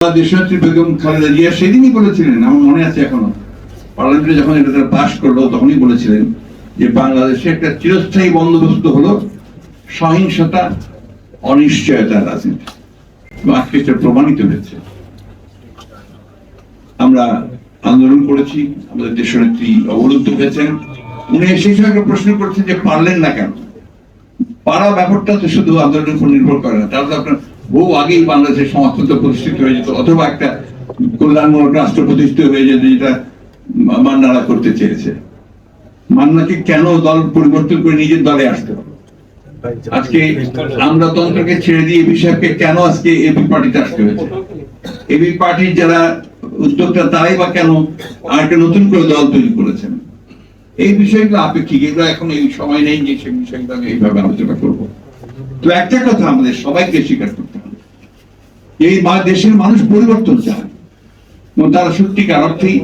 দেশনেত্রী বেগম খালেদা জিয়া সেদিনই বলেছিলেন, আমার মনে আছে এখনো, পার্লামেন্টে যখন এটা তারা পাশ করলো তখনই বলেছিলেন যে বাংলাদেশে একটা চিরস্থায়ী বন্দোবস্ত হলো সহিংসতা, অনিশ্চয়তার রাজনীতি। আজকে এটা প্রমাণিত হয়েছে। আমরা আন্দোলন করেছি, আমাদের দেশনেত্রী অবরুদ্ধ হয়েছেন, উনি সেই সময় একটা প্রশ্ন করেছেন যে পারলেন না কেন। পারা ব্যাপারটা তো শুধু আন্দোলনের উপর নির্ভর করে না, তাহলে আপনার বহু আগেই বাংলাদেশের সমাজতন্ত্র প্রতিষ্ঠিত হয়ে যেত, অথবা একটা কল্যাণমূলক রাষ্ট্র প্রতিষ্ঠিত হয়ে যেত, যেটা মান্নারা করতে চেয়েছে। মান্নাকে কেন দল পরিবর্তন করে নিজের দলে আসতে হবে? আজকে আমলাতন্ত্রকে ছেড়ে দিয়ে এবি সাহেবকে কেন আজকে এবি পার্টিতে আসতে হয়েছে? এবি পার্টির যারা উদ্যোক্তা তারাই বা কেন আর একটা নতুন করে দল তৈরি করেছেন? এই বিষয়গুলো আপেক্ষিক, এগুলো এখন এই সময় নেই যে সেই বিষয়গুলো আমি এইভাবে আলোচনা করবো। তো একটা কথা আমাদের সবাইকে স্বীকার করতে হবে, এই দেশের মানুষ পরিবর্তন চায় এবং তারা সত্যিকার অর্থেই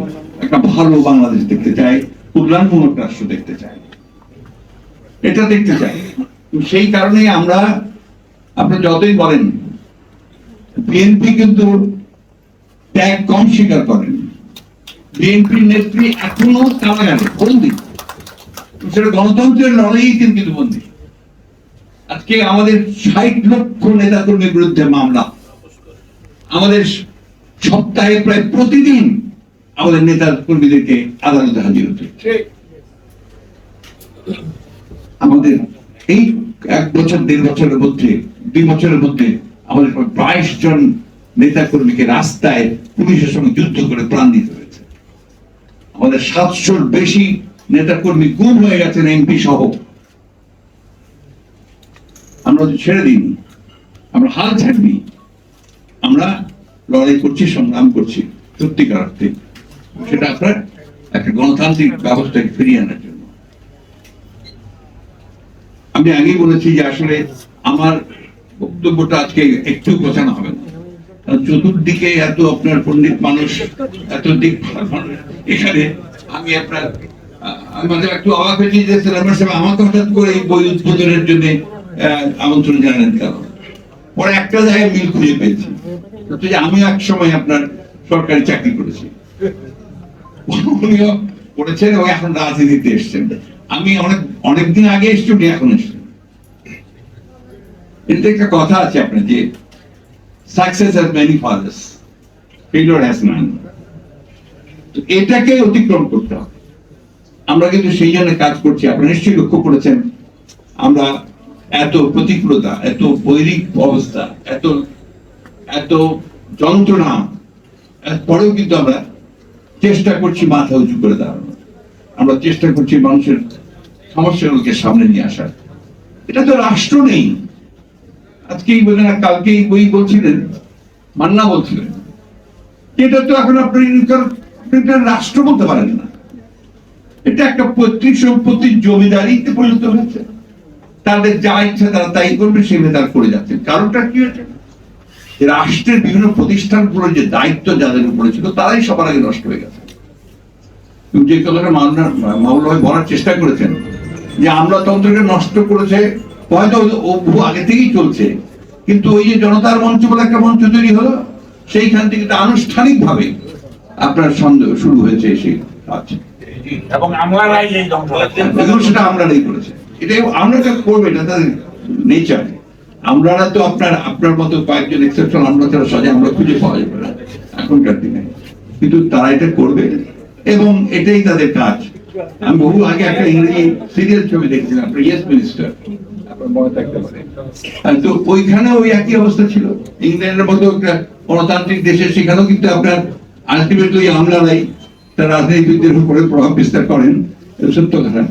একটা ভালো বাংলাদেশ দেখতে চায়, কল্যাণমূলক রাষ্ট্র দেখতে চায়, এটা দেখতে চায়। সেই কারণে আমরা, আপনি যতই বলেন, বিএনপি কিন্তু ত্যাগ কম স্বীকার করেন। বিএনপির নেত্রী এখনো কারাগারে বন্দী, সেটা গণতন্ত্রের লড়াই কিন্তু বন্দী। আজকে আমাদের 60 লক্ষ নেতা কর্মীর বিরুদ্ধে মামলা, আমাদের সপ্তাহে প্রায় প্রতিদিন আমাদের নেতা কর্মীদেরকে আদালতে হাজির হতে হচ্ছে। আমাদের এই 1 বছর 1.5 বছরের মধ্যে, 2 বছরের মধ্যে আমাদের 22 জন নেতা কর্মীকে রাস্তায় পুলিশের সঙ্গে যুদ্ধ করে প্রাণ দিতে হয়েছে। আমাদের 700-র বেশি নেতা কর্মী গুম হয়ে গেছেন, এমপি সহ। আমরা ছেড়ে দিইনি, আমরা হাল ছাড়বি, আমরা লড়াই করছি, সংগ্রাম করছি সত্যিকার অর্থে, সেটা আপনার একটা গণতান্ত্রিক ব্যবস্থাকে ফিরিয়ে আনার জন্য। আমি আগেই বলেছি যে আসলে আমার বক্তব্যটা আজকে একটু গোছানো হবে না, চতুর্দিকে এত আপনার পণ্ডিত মানুষ, এত দিক এখানে আমি আপনার আমাদের একটু অবাক হয়েছি যে সিলেবাস আমাকে হঠাৎ করে এই বই উদ্বোধনের জন্য আমন্ত্রণ জানালেন কেন। পরে একটা জায়গায় মিল খুঁজে পেয়েছি, যে আমি এক সময় আপনার সরকারি চাকরি করেছি, উনিও করেছেন এবং এখন রাজনীতিতে এসছেন। আমি অনেকদিন আগে এসছি, উনি এখন এসছেন। এটা একটা কথা আছে আপনার যে success has many fathers, failure has none. তো এটাকে অতিক্রম করতে হবে। আমরা কিন্তু সেই জন্য কাজ করছি। আপনারা নিশ্চয়ই লক্ষ্য করেছেন, আমরা এত প্রতিকূলতা, এত বৈরিক অবস্থা, এত যন্ত্রণা পরেও কিন্তু আমরা চেষ্টা করছি মাথা উঁচু করে দাঁড়ানো। আমরা চেষ্টা করছি মানুষের সমস্যাগুলোকে সামনে নিয়ে আসার। এটা তো রাষ্ট্র নেই। আজকেই বলেন, কালকেই বই বলছিলেন, মান্না বলছিলেন, এটা তো এখন আপনি রাষ্ট্র বলতে পারেন না। এটা একটা পৈতৃক সম্পত্তির জমিদারিতে পরিণত হয়েছে। তাদের যা ইচ্ছা তারা তাই করবে, সেভাবে তারা করে যাচ্ছে। কারণটা কি হয়েছে? রাষ্ট্রের বিভিন্ন প্রতিষ্ঠানগুলোর যে দায়িত্ব যাদের উপরে ছিল, তারাই সবার আগে নষ্ট হয়ে গেছে। যে কথাটা মাওলা ভাই বলার চেষ্টা করেছেন যে আমলাতন্ত্রকে নষ্ট করেছে, হয়তো বহু আগে থেকেই চলছে, কিন্তু ওই যে জনতার মঞ্চ বলে একটা মঞ্চ তৈরি হলো, সেইখান থেকে আনুষ্ঠানিক ভাবে আপনার সন্দেহ শুরু হয়েছে সেই কাজ, এবং আমরাই এই সেটা আমরাই করেছে। এটাই আমরা করবে, এটা তাদের নেচার। আমরারা তো আপনার মতো কয়েকজন এক্সেপশন আমরা তারা সহজে আমরা খুঁজে পাওয়া যাবে না এখনকার দিনে, কিন্তু তারা এটা করবে এবং এটাই তাদের কাজ। আমি বহু আগে একটা ইংরেজি সিরিয়াল ছবি দেখছিলাম, আপনার ইয়েস মিনিস্টার, আপনার মনে থাকতে পারে। তো ওইখানে ওই একই অবস্থা ছিল। ইংল্যান্ডের মতো একটা গণতান্ত্রিক দেশে, সেখানেও কিন্তু আপনার আলটিমেটলি আমলারাই তার রাজনীতিবিদদের উপরে প্রভাব বিস্তার করেন, সত্য কথা।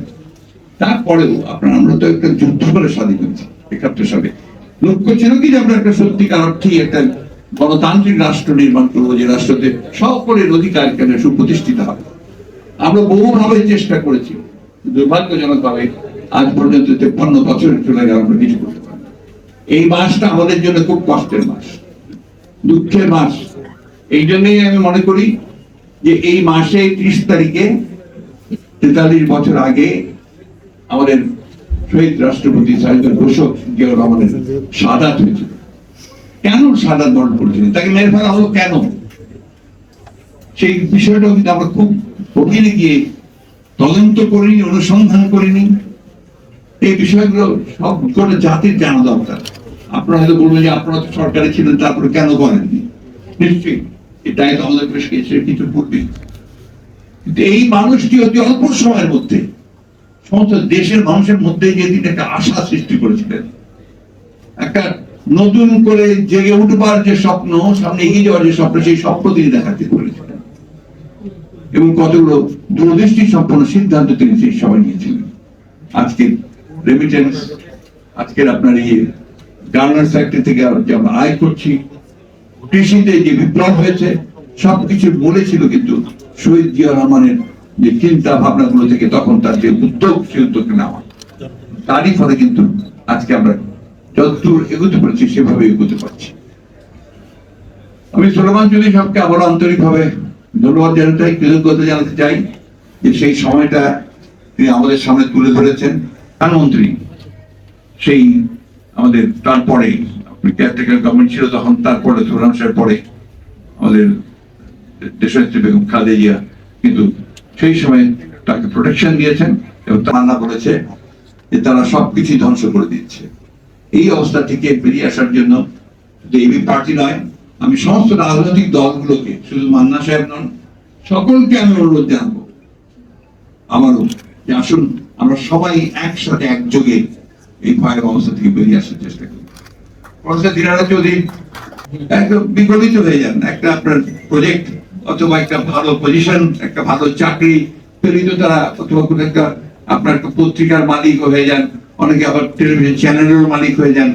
তারপরেও আমরা তো একটা যুদ্ধ করে স্বাধীন হয়েছি 71 সালে। লক্ষ্য ছিল কি যে আমরা একটা সত্যিকার অর্থেই একটা গণতান্ত্রিক রাষ্ট্র নির্মাণ করবো, যে রাষ্ট্রতে সকলের অধিকার কেন সুপ্রতিষ্ঠিত হবে। আমরা বহুভাবে চেষ্টা করেছি, দুর্ভাগ্যজনক ভাবে আজ পর্যন্ত 53 বছরের চলে গেল, আমরা কিছু করতে পারি। এই মাসটা আমাদের জন্য খুব কষ্টের মাস, দুঃখের মাস। এই জন্যই আমি মনে করি যে এই মাসে 30 তারিখে 43 বছর আগে আমাদের শহীদ রাষ্ট্রপতি সাহিত্য ঘোষক জিয়াউর রহমানের শাহাদাত হয়েছিল। কেন সাদা বরণ করেছিলেন, তাকে মেরে ফেলা হলো কেন, সেই বিষয়টাও কিন্তু আমরা খুব গভীরে গিয়ে তদন্ত করিনি, অনুসন্ধান করিনি। এই বিষয়গুলো সব করে জাতির জানা দরকার। আপনারা হয়তো বলবেন যে আপনারা তো সরকারে ছিলেন, তারপরে কেন করেননি? নিশ্চয়ই এটাই তো আমাদের বেশ কিছু পূর্বে। কিন্তু এই মানুষটি অতি অল্প সময়ের মধ্যে সমস্ত দেশের মানুষের মধ্যে যে তিনি একটা আশা সৃষ্টি করেছিলেন, একটা নতুন করে জেগে উঠবার যে স্বপ্ন, সামনে এগিয়ে যাওয়ার যে স্বপ্ন, সেই স্বপ্ন তিনি দেখাতে পেরেছিলেন এবং কতগুলো দূরদৃষ্টি সম্পন্ন সিদ্ধান্ত তিনি সেই সময় নিয়েছিলেন। আজকের রেমিটেন্স, আজকের আপনার গার্মেন্টস ফ্যাক্টরি থেকে যে আমরা আয় করছি, কৃষিতে যে বিপ্লব হয়েছে, সবকিছু বলেছিল কিন্তু শহীদ জিয়া রহমানের যে চিন্তা ভাবনা গুলো থেকে তখন তার যে উদ্যোগ, সেই উদ্যোগ নেওয়া, তারই ফলে কিন্তু আজকে আমরা যতদূর এগোতে পারছি সেভাবে এগোতে পারছি। আমি সুলেমান চৌধুরী সাহেবকে আবার আন্তরিকভাবে ধন্যবাদ জানাতে চাই, কৃতজ্ঞতা জানাতে চাই যে সেই সময়টা তিনি আমাদের সামনে তুলে ধরেছেন। প্রধানমন্ত্রী সেই আমাদের তারপরে কেয়ারটেকার গভর্নমেন্ট ছিল তখন, তারপরে সুলেমান সাহেবের পরে আমাদের দেশনেত্রী বেগম খালেদা জিয়া কিন্তু সেই সময় তাকে প্রোটেকশন দিয়েছেন এবং তামান্না বলেছে যে তারা সবকিছু ধ্বংস করে দিচ্ছে। এই অবস্থা থেকে বেরিয়ে আসার জন্য শুধু এবি পার্টি নয়, আমি সমস্ত রাজনৈতিক দলগুলোকে, শুধু মান্না সাহেব নন, সকলকে আমি অনুরোধ জানাবো আমারও, যে আসুন আমরা সবাই একসাথে একযোগে এই ভয়ের অবস্থা থেকে বেরিয়ে আসার চেষ্টা করি। প্রফেসর দিনারা চৌধুরী একদম বিগলিত হয়ে যান, একটা আপনার প্রজেক্ট অথবা একটা ভালো পজিশন, একটা ভালো চাকরি পেলে তো তারা, অথবা কোনো একটা আপনার একটা পত্রিকার মালিক হয়ে যান, অনেকে আবার টেলিভিশন চ্যানেলের মালিক হয়ে যান,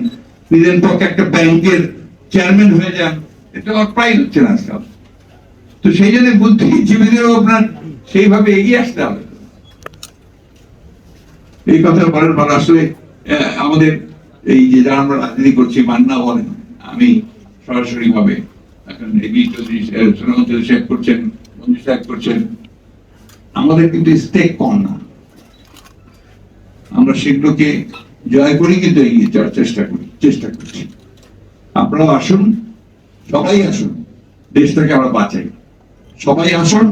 নিজের পক্ষে একটা ব্যাংকের চেয়ারম্যান হয়ে যান, এটা আমার প্রায় হচ্ছে না আজকাল। তো সেই জন্য বুদ্ধিজীবীদেরও আপনার সেইভাবে এগিয়ে আসতে হবে। এই কথা বলার পর আসলে আমাদের এই যে যারা আমরা রাজনীতি করছি, মান্না বলেন, আমি সরাসরি ভাবে এখন এবি চৌধুরী, সুলেমান চৌধুরী সাহেব করছেন, মঞ্জু সাহেব করছেন, আমাদের কিন্তু স্টেক কম না। আমরা সেগুলোকে জয় করি, কিন্তু এগিয়ে যাওয়ার চেষ্টা করছি। আপনারাও আসুন, সবাই আসুন, দেশটাকে আমরা বাঁচাই। সবাই আসুন,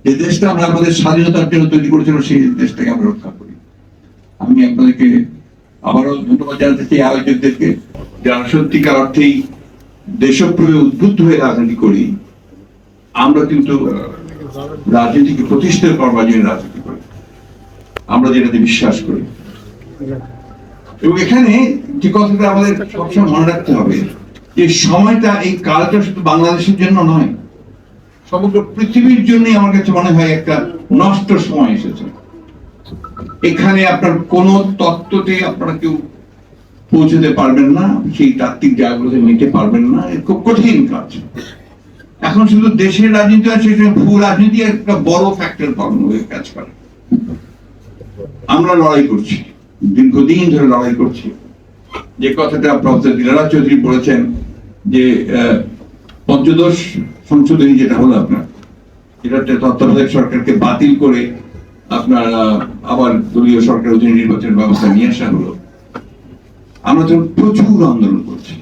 যে দেশটা আমরা আমাদের স্বাধীনতার জন্য তৈরি করেছিলাম, সেই দেশটাকে আমরা রক্ষা করি। আমি আপনাদেরকে আবারও ধন্যবাদ জানাতে চাই আয়োজকদেরকে, যারা সত্যিকার অর্থেই দেশপ্রেমে উদ্বুদ্ধ হয়ে রাজনীতি করি। আমরা কিন্তু রাজনীতিকে প্রতিষ্ঠা করবার জন্য রাজনীতি করি, আমরা যেটাতে বিশ্বাস করি। এবং এখানে যে কথাটা আমাদের সবসময় মনে রাখতে হবে, যে সময়টা, এই কালটা শুধু বাংলাদেশের জন্য নয়, সমগ্র পৃথিবীর জন্যই আমার কাছে মনে হয় একটা নষ্ট সময় এসেছে। এখানে আপনার কোন তত্ত্বতে আপনারা কেউ পৌঁছতে পারবেন না, সেই তাত্ত্বিক জায়গাগুলোতে নিতে পারবেন না, খুব কঠিন কাজ। এখন শুধু দেশের রাজনীতি আছে, ভূ রাজনীতি একটা বড় ফ্যাক্টর পালন হয়ে কাজ করে। আমরা লড়াই করছি, দীর্ঘদিন ধরে লড়াই করছি। যে কথাটা প্রফেসর দিনারা চৌধুরী বলেছেন যে পঞ্চদশ সংশোধনী যেটা হলো আপনার, যেটাতে তত্ত্বাবধায়ক সরকারকে বাতিল করে আপনার আবার দলীয় সরকার অধীনে নির্বাচনের ব্যবস্থা নিয়ে আসা হলো। আমরা তো প্রচুর আন্দোলন করছি,